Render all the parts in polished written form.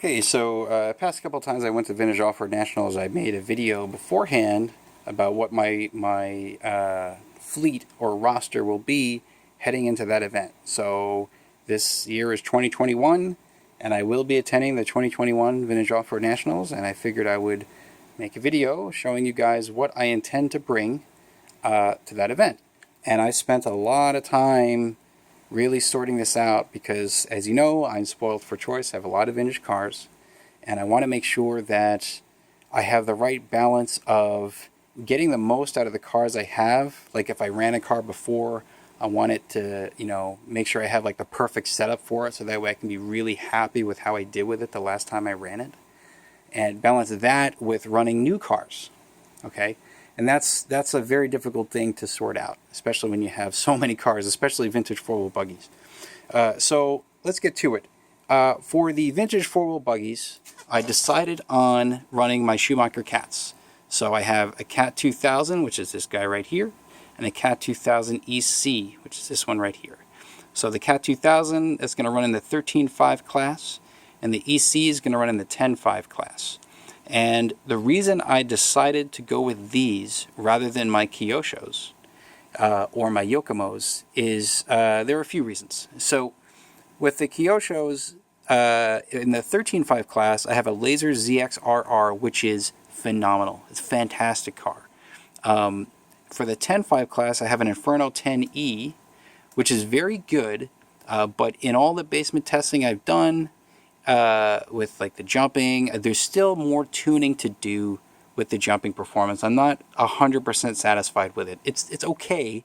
Okay, so past couple times I went to Vintage Offroad Nationals, I made a video beforehand about what my fleet or roster will be heading into that event. So this year is 2021, and I will be attending the 2021 Vintage Offroad Nationals, and I figured I would make a video showing you guys what I intend to bring to that event. And I spent a lot of time really sorting this out because, as you know, I'm spoiled for choice. I have a lot of vintage cars, and I want to make sure that I have the right balance of getting the most out of the cars I have. Like if I ran a car before, I want it to, make sure I have like the perfect setup for it so that way I can be really happy with how I did with it the last time I ran it, and balance that with running new cars. Okay? And that's a very difficult thing to sort out, especially when you have so many cars, especially vintage four-wheel buggies. So let's get to it. For the vintage four-wheel buggies, I decided on running my Schumacher Cats. So I have a Cat 2000, which is this guy right here, and a Cat 2000 EC, which is this one right here. So the Cat 2000 is going to run in the 13.5 class, and the EC is going to run in the 10.5 class. And the reason I decided to go with these rather than my Kyoshos or my Yokomos is there are a few reasons. So with the Kyoshos in the 13.5 class, I have a Laser ZX-RR, which is phenomenal. It's a fantastic car. For the 10.5 class, I have an Inferno 10E, which is very good, but in all the basement testing I've done, with like the jumping, there's still more tuning to do with the jumping performance. I'm not 100% satisfied with it. It's okay,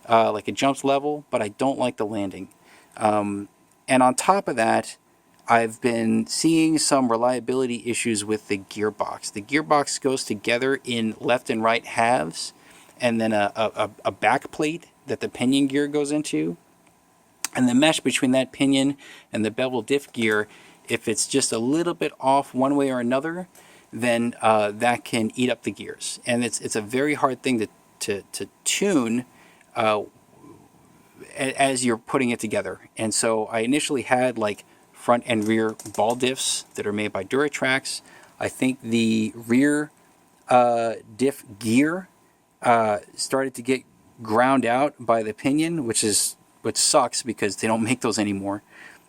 like it jumps level, but I don't like the landing. And on top of that, I've been seeing some reliability issues with the gearbox. The gearbox goes together in left and right halves, and then a back plate that the pinion gear goes into, and the mesh between that pinion and the bevel diff gear, if it's just a little bit off one way or another, then that can eat up the gears. And it's a very hard thing to tune as you're putting it together. And so I initially had like front and rear ball diffs that are made by Duratrax. I think the rear diff gear started to get ground out by the pinion, which sucks because they don't make those anymore.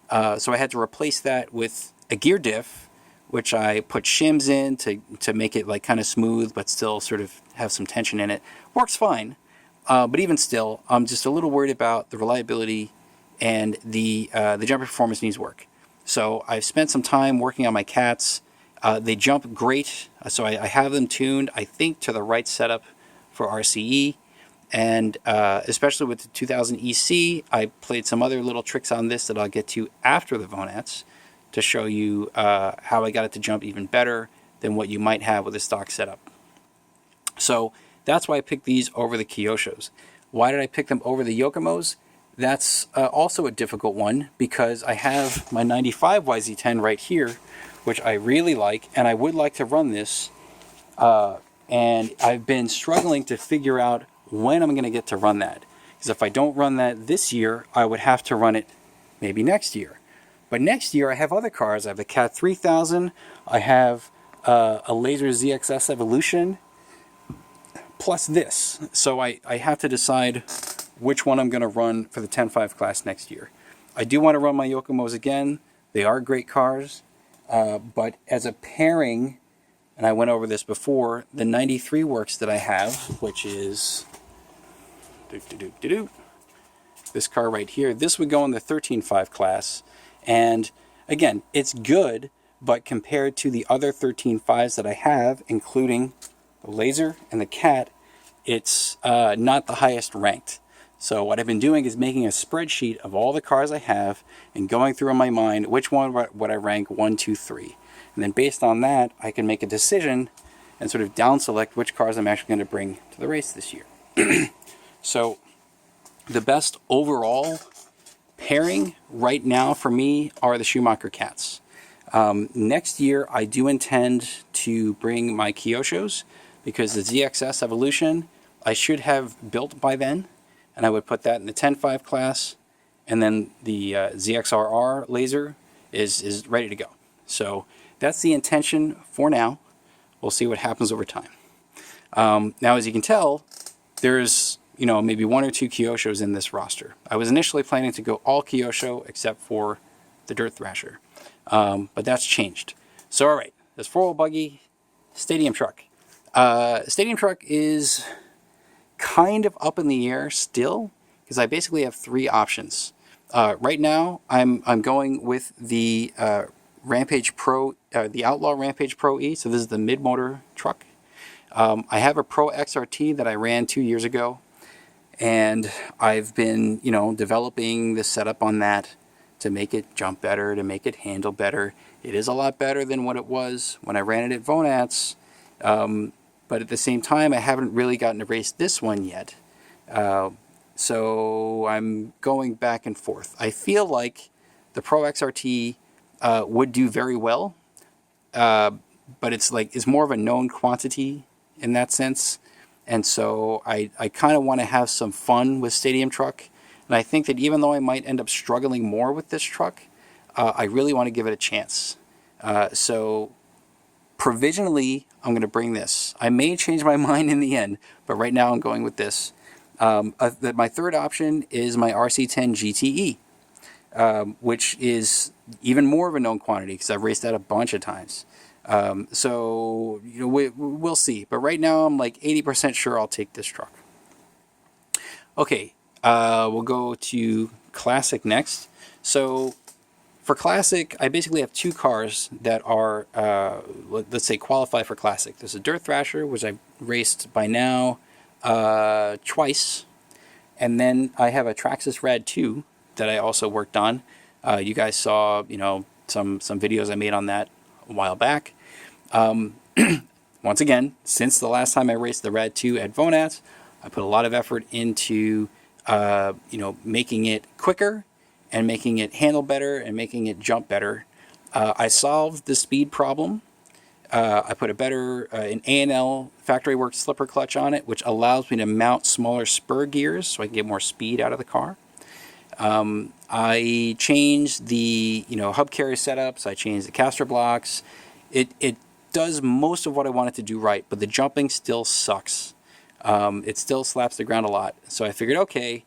So I had to replace that with a gear diff, which I put shims in to make it like kind of smooth, but still sort of have some tension in it. Works fine, but even still, I'm just a little worried about the reliability, and the jump performance needs work. So I've spent some time working on my Cats. They jump great, so I have them tuned, I think, to the right setup for RCE. And especially with the 2000 EC, I played some other little tricks on this that I'll get to after the Vonats to show you how I got it to jump even better than what you might have with a stock setup. So that's why I picked these over the Kyoshos. Why did I pick them over the Yokomos? That's also a difficult one because I have my 95 YZ10 right here, which I really like, and I would like to run this. And I've been struggling to figure out when I'm going to get to run that. Because if I don't run that this year, I would have to run it maybe next year. But next year I have other cars. I have a Cat 3000, I have a Laser ZXS Evolution, plus this. So I have to decide which one I'm going to run for the 10.5 class next year. I do want to run my Yokomos again. They are great cars. But as a pairing, and I went over this before, the 93 Works that I have, which is this car right here, this would go in the 13.5 class. And again, it's good, but compared to the other 13.5s that I have, including the Laser and the Cat, it's not the highest ranked. So what I've been doing is making a spreadsheet of all the cars I have and going through in my mind which one would I rank 1, 2, 3. And then based on that, I can make a decision and sort of down select which cars I'm actually going to bring to the race this year. So the best overall pairing right now for me are the Schumacher Cats. Next year, I do intend to bring my Kyoshos because the ZXS Evolution I should have built by then, and I would put that in the 10.5 class, and then the ZXRR Laser is ready to go. So that's the intention for now. We'll see what happens over time. Now, as you can tell, there's, maybe 1 or 2 Kyoshos in this roster. I was initially planning to go all Kyosho except for the Dirt Thrasher, but that's changed. So, all right, this 4-wheel buggy, Stadium Truck. Stadium Truck is kind of up in the air still, because I basically have 3 options. Right now, I'm going with the Rampage Pro, the Outlaw Rampage Pro E. So this is the mid-motor truck. I have a Pro XRT that I ran 2 years ago, and I've been, developing the setup on that to make it jump better, to make it handle better. It is a lot better than what it was when I ran it at Vonats, but at the same time, I haven't really gotten to race this one yet. So I'm going back and forth. I feel like the Pro XRT would do very well, but it's more of a known quantity in that sense. And so I kind of want to have some fun with Stadium Truck. And I think that even though I might end up struggling more with this truck, I really want to give it a chance. So provisionally, I'm going to bring this. I may change my mind in the end, but right now I'm going with this. My third option is my RC10 GTE, which is even more of a known quantity because I've raced that a bunch of times. So we'll see. But right now I'm like 80% sure I'll take this truck. Okay, we'll go to Classic next. So for Classic, I basically have 2 cars that are, let's say, qualify for Classic. There's a Dirt Thrasher, which I've raced by now twice. And then I have a Traxxas Rad 2 that I also worked on. You guys saw, some videos I made on that a while back. Once again, since the last time I raced the Rad 2 at Vonats, I put a lot of effort into, making it quicker and making it handle better and making it jump better. I solved the speed problem. I put a better, an A&L factory work slipper clutch on it, which allows me to mount smaller spur gears so I can get more speed out of the car. I changed the, hub carrier setups. I changed the caster blocks. It does most of what I want it to do right, but the jumping still sucks. It still slaps the ground a lot. So I figured, okay,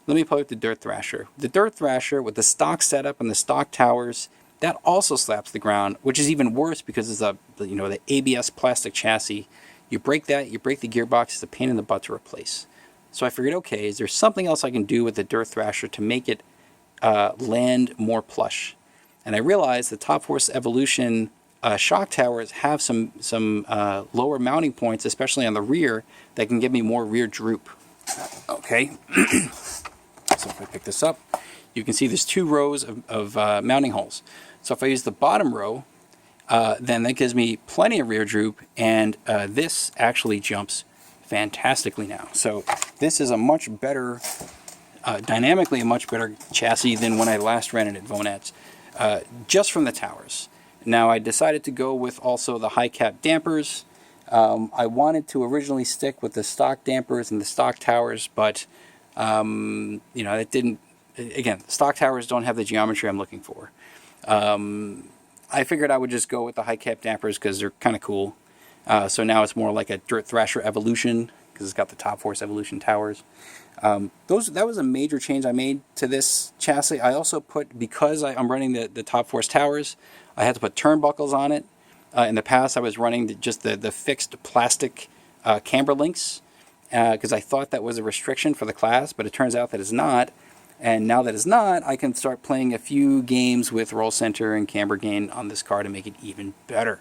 let me play with the Dirt Thrasher. The Dirt Thrasher with the stock setup and the stock towers, that also slaps the ground, which is even worse because it's the ABS plastic chassis. You break that, you break the gearbox, it's a pain in the butt to replace. So I figured, okay, is there something else I can do with the Dirt Thrasher to make it land more plush? And I realized the Top Force Evolution shock towers have some lower mounting points, especially on the rear, that can give me more rear droop. Okay, so if I pick this up, you can see there's 2 rows of mounting holes. So if I use the bottom row, then that gives me plenty of rear droop, and this actually jumps fantastically now. So this is a much better, dynamically a much better chassis than when I last ran it at Vonats, just from the towers. Now I decided to go with also the high cap dampers. I wanted to originally stick with the stock dampers and the stock towers, but it didn't. Again, stock towers don't have the geometry I'm looking for. I figured I would just go with the high cap dampers because they're kind of cool. So now it's more like a Dirt Thrasher Evolution because it's got the Top Force Evolution towers. That was a major change I made to this chassis. I also put, because I'm running the Top Force towers, I had to put turnbuckles on it. In the past, I was running just the fixed plastic camber links because I thought that was a restriction for the class, but it turns out that it's not. And now that it's not, I can start playing a few games with roll center and camber gain on this car to make it even better.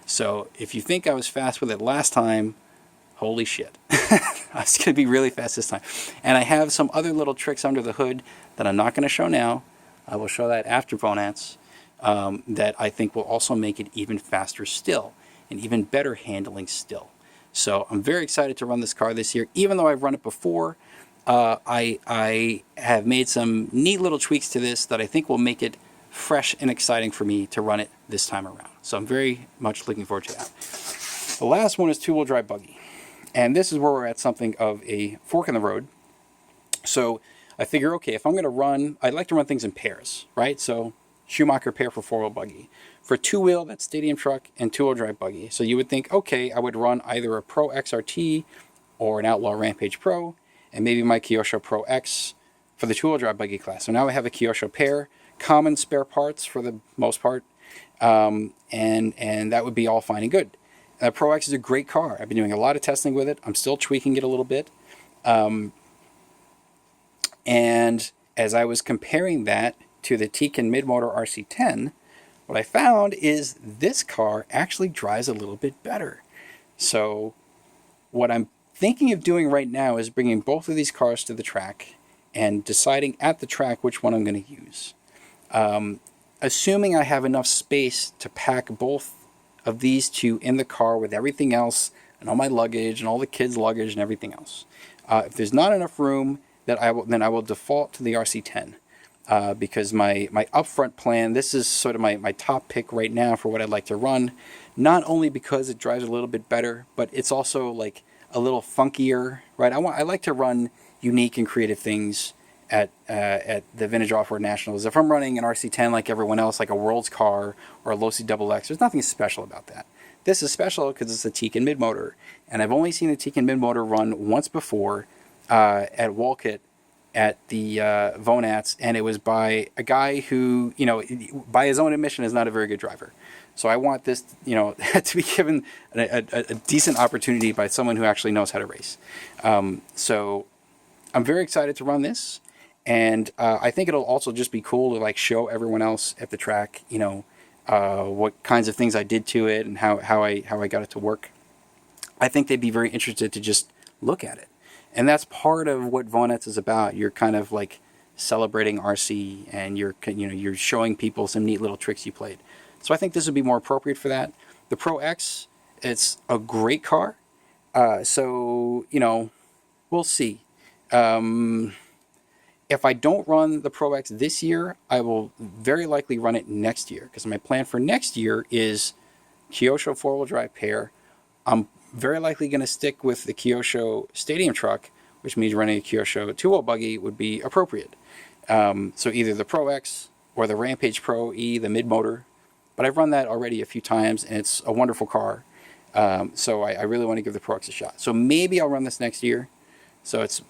So if you think I was fast with it last time, holy shit. I was going to be really fast this time. And I have some other little tricks under the hood that I'm not going to show now. I will show that after Vonats. That I think will also make it even faster still and even better handling still. So I'm very excited to run this car this year. Even though I've run it before, I have made some neat little tweaks to this that I think will make it fresh and exciting for me to run it this time around. So I'm very much looking forward to that. The last one is 2-wheel drive buggy. And this is where we're at something of a fork in the road. So I figure, okay, if I'm going to run, I like to run things in pairs, right? So Schumacher pair for 4-wheel buggy. For 2-wheel, that's Stadium Truck and 2-wheel drive buggy. So you would think, okay, I would run either a Pro XRT or an Outlaw Rampage Pro, and maybe my Kyosho Pro X for the 2-wheel drive buggy class. So now I have a Kyosho pair, common spare parts for the most part, and that would be all fine and good. Pro X is a great car. I've been doing a lot of testing with it. I'm still tweaking it a little bit. And as I was comparing that to the Tekin mid-motor RC10, what I found is this car actually drives a little bit better. So what I'm thinking of doing right now is bringing both of these cars to the track and deciding at the track which one I'm going to use. Assuming I have enough space to pack both of these two in the car with everything else and all my luggage and all the kids' luggage and everything else. If there's not enough room, then I will default to the RC10 because my upfront plan, this is sort of my top pick right now for what I'd like to run. Not only because it drives a little bit better, but it's also like a little funkier, right? I like to run unique and creative things at the Vintage Offroad Nationals. If I'm running an RC10 like everyone else, like a World's Car or a Losi XX, there's nothing special about that. This is special because it's a Tekin mid-motor, and I've only seen the Tekin mid-motor run once before at Wolcott at the Vonats, and it was by a guy who, you know, by his own admission, is not a very good driver. So I want this, you know, to be given a decent opportunity by someone who actually knows how to race. So I'm very excited to run this, and I think it'll also just be cool to like show everyone else at the track, you know, what kinds of things I did to it and how I got it to work. I think they'd be very interested to just look at it. And that's part of what Vonets is about. You're kind of like celebrating RC, and you're showing people some neat little tricks you played. So I think this would be more appropriate for that. The Pro X, it's a great car. So, you know, we'll see. If I don't run the Pro X this year, I will very likely run it next year, because my plan for next year is Kyosho 4-wheel drive pair. I'm very likely going to stick with the Kyosho Stadium Truck, which means running a Kyosho 2-wheel buggy would be appropriate. So either the Pro X or the Rampage Pro E, the mid-motor. But I've run that already a few times, and it's a wonderful car. So I really want to give the Pro X a shot. So maybe I'll run this next year. So it's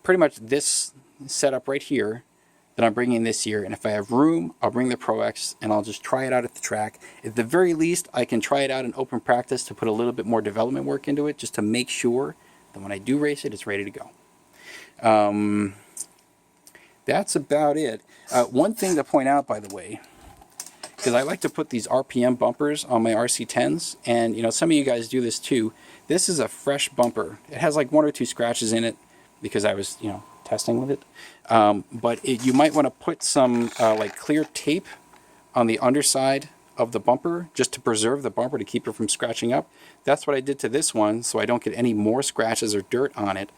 pretty much this setup right here that I'm bringing this year. And if I have room, I'll bring the Pro X, and I'll just try it out at the track. At the very least, I can try it out in open practice to put a little bit more development work into it, just to make sure that when I do race it, it's ready to go. That's about it. One thing to point out, by the way, because I like to put these RPM bumpers on my RC10s, and you know, some of you guys do this too. This is a fresh bumper. It has like 1 or 2 scratches in it because I was, you know, testing with it. But you might want to put some like clear tape on the underside of the bumper just to preserve the bumper, to keep it from scratching up. That's what I did to this one, so I don't get any more scratches or dirt on it.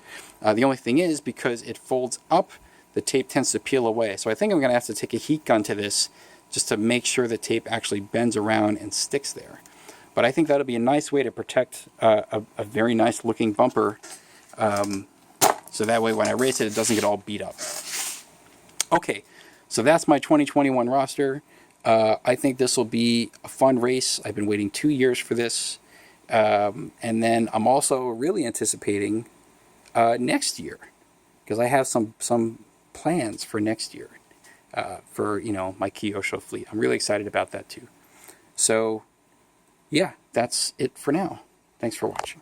The only thing is, because it folds up, the tape tends to peel away. So I think I'm going to have to take a heat gun to this just to make sure the tape actually bends around and sticks there. But I think that'll be a nice way to protect a very nice looking bumper, so that way when I race it, it doesn't get all beat up. Okay, so that's my 2021 roster. I think this will be a fun race. I've been waiting 2 years for this. And then I'm also really anticipating next year, because I have some plans for next year for, you know, my Kyosho fleet. I'm really excited about that too. So yeah, that's it for now. Thanks for watching.